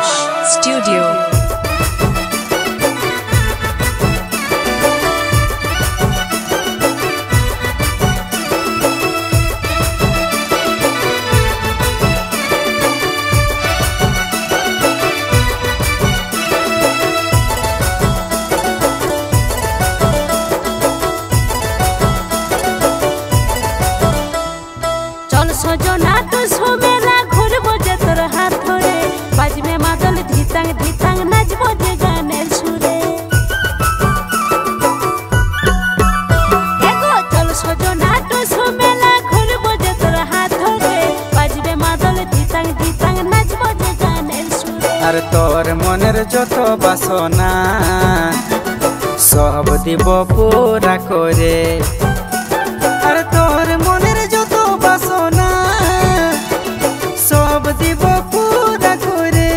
Akash Studio। सजना तू सुमेला घुर बजे तोर हाथ धरे बाज में मादल धितांग धितांग नाच बजे गाने सुरे एगो चल सजना तू सुमेला घुर बजे तोर हाथ धरे बाज में मादल धितांग धितांग नाच बजे गाने सुरे। अरे तोर मनेर जत बासना सब दिब पूरा करे। अरे तोर मनेर जत बासना सब दिब पूरा करे।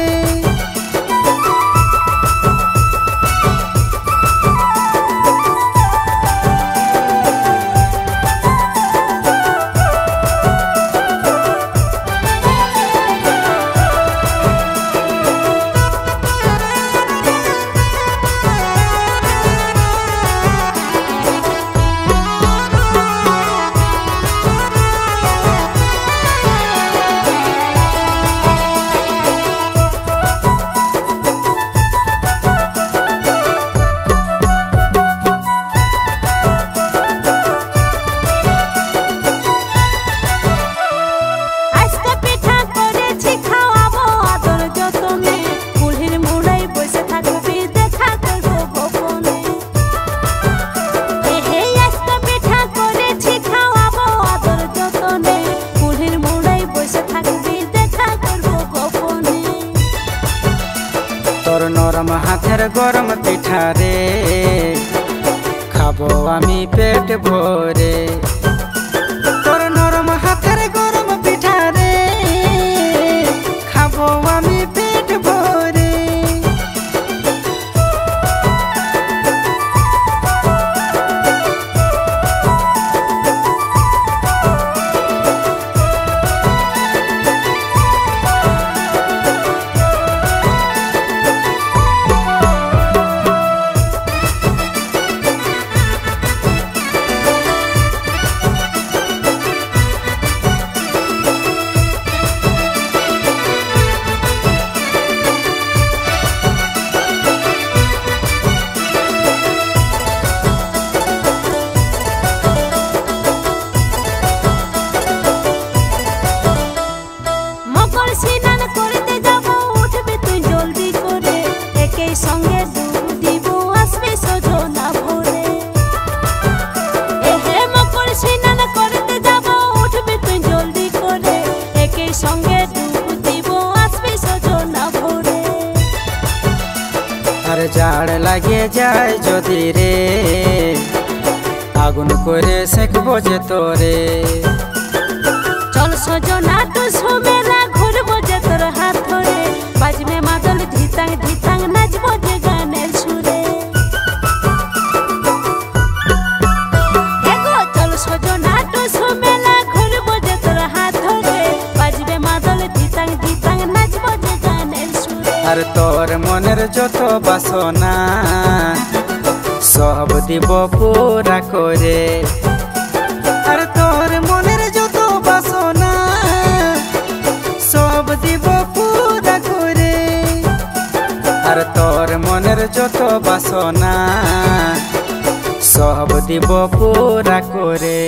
तोर नरम हाथेर गरम पिठा रे खाबो आमी पेट भरे। तोर नरम हाथेर गरम पिठा रे खाबो आमी पेट भरे। अरे जाड़ लागे जाए जदि रे आগুন করে সেকবো যে তোরে। चल सजना तू सुमेला घुर बजे तोर हाथ धरे बाज में मादल धितांग धितांग नाच बजे गाने सुरे एगो चल सजना तू सुमेला घुर बजे तोर हाथ धरे बाज में मादल धितांग धितांग नाच बजे गाने सुरे। अरे तोर मनेर जत बासना सब दिब पूरा करे। अरे तोर मनेर जत बासना सब दिब पूरा करे। अरे तोर मनेर जत बासना सब दिब पूरा करे।